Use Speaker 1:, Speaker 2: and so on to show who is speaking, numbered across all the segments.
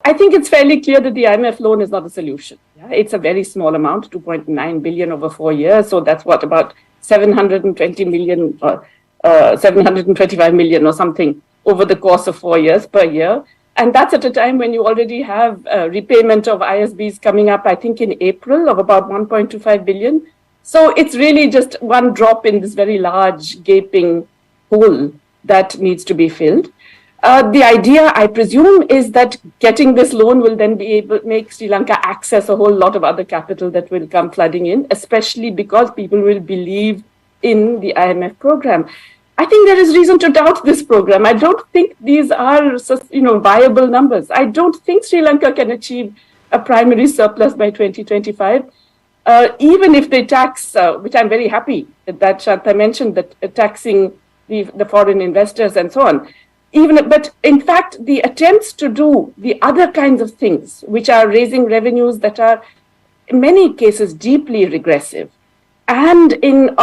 Speaker 1: I think it's fairly clear that the IMF loan is not a solution. Yeah? It's a very small amount, 2.9 billion over 4 years. So that's what, about 720 million, 725 million or something over the course of 4 years per year. And that's at a time when you already have repayment of ISBs coming up, I think in April, of about 1.25 billion. So it's really just one drop in this very large gaping hole that needs to be filled. The idea, I presume, is that getting this loan will then be able to make Sri Lanka access a whole lot of other capital that will come flooding in, especially because people will believe in the IMF program. I think there is reason to doubt this program. I don't think these are, viable numbers. I don't think Sri Lanka can achieve a primary surplus by 2025, even if they tax, which I'm very happy that Shanta mentioned, that taxing the foreign investors and so on. But in fact, the attempts to do the other kinds of things, which are raising revenues that are in many cases deeply regressive, and in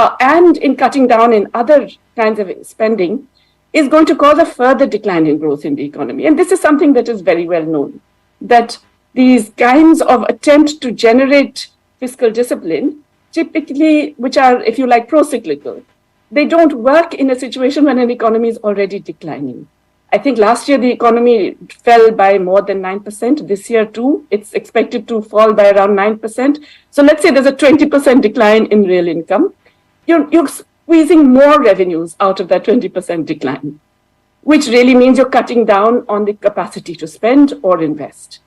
Speaker 1: cutting down in other kinds of spending, is going to cause a further decline in growth in the economy. And this is something that is very well known, that these kinds of attempts to generate fiscal discipline, typically, which are, if you like, pro-cyclical, they don't work in a situation when an economy is already declining. I think last year the economy fell by more than 9%. This year too, it's expected to fall by around 9%. So let's say there's a 20% decline in real income. You're squeezing more revenues out of that 20% decline, which really means you're cutting down on the capacity to spend or invest,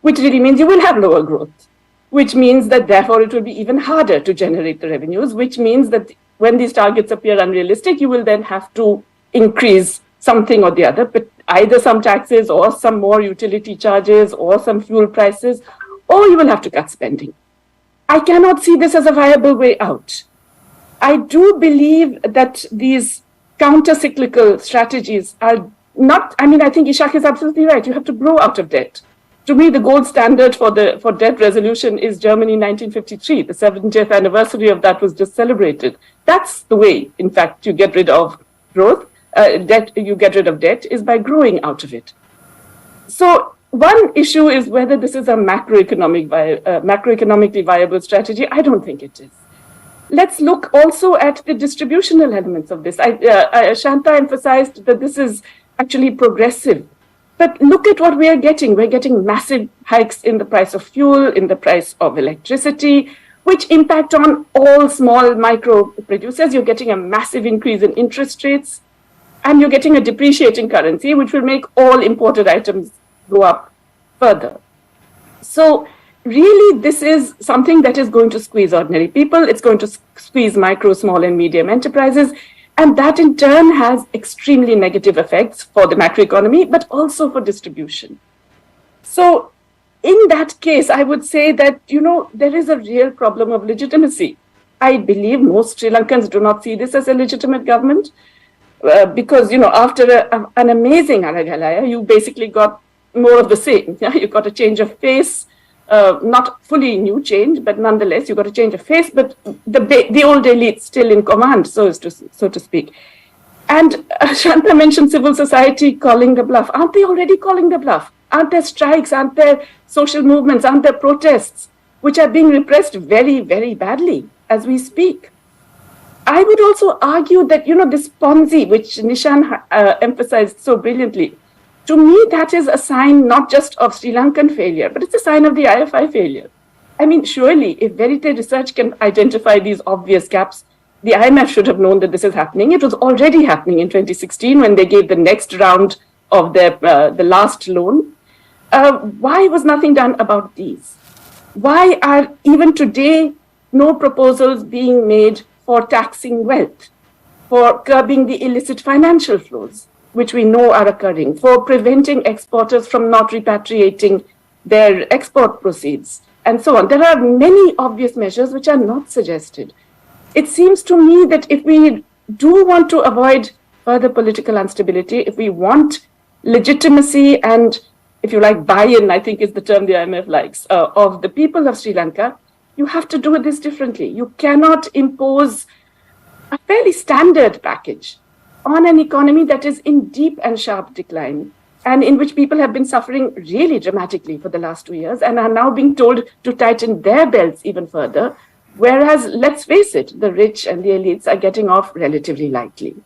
Speaker 1: which really means you will have lower growth, which means that therefore it will be even harder to generate the revenues, which means that when these targets appear unrealistic, you will then have to increase something or the other, but either some taxes or some more utility charges or some fuel prices, or you will have to cut spending. I cannot see this as a viable way out. I do believe that these counter-cyclical strategies are not, I think Ishak is absolutely right. You have to grow out of debt. To me, the gold standard for debt resolution is Germany 1953. The 70th anniversary of that was just celebrated. That's the way, in fact, you get rid of growth. You get rid of debt is by growing out of it. So one issue is whether this is a macroeconomically viable strategy. I don't think it is. Let's look also at the distributional elements of this. Shanta emphasized that this is actually progressive. But look at what we are getting. We're getting massive hikes in the price of fuel, in the price of electricity, which impact on all small micro producers. You're getting a massive increase in interest rates, and you're getting a depreciating currency, which will make all imported items go up further. So really, this is something that is going to squeeze ordinary people. It's going to squeeze micro, small, and medium enterprises. And that in turn has extremely negative effects for the macroeconomy, but also for distribution. So in that case, I would say that, there is a real problem of legitimacy. I believe most Sri Lankans do not see this as a legitimate government because, after an amazing Aragalaya, you basically got more of the same. Yeah? You got a change of face. Not fully new change, but nonetheless, you've got to change of face, but the old elite still in command, so to speak. And Shanta mentioned civil society calling the bluff. Aren't they already calling the bluff? Aren't there strikes? Aren't there social movements? Aren't there protests, which are being repressed very, very badly as we speak? I would also argue that, this Ponzi, which Nishan emphasized so brilliantly, to me, that is a sign not just of Sri Lankan failure, but it's a sign of the IFI failure. Surely, if Verite Research can identify these obvious gaps, the IMF should have known that this is happening. It was already happening in 2016 when they gave the next round of the last loan. Why was nothing done about these? Why are even today no proposals being made for taxing wealth, for curbing the illicit financial flows, which we know are occurring, for preventing exporters from not repatriating their export proceeds, and so on? There are many obvious measures which are not suggested. It seems to me that if we do want to avoid further political instability, if we want legitimacy and, if you like, buy-in, I think is the term the IMF likes, of the people of Sri Lanka, you have to do this differently. You cannot impose a fairly standard package on an economy that is in deep and sharp decline. and in which people have been suffering really dramatically for the last 2 years and are now being told to tighten their belts even further. Whereas, let's face it, the rich and the elites are getting off relatively lightly.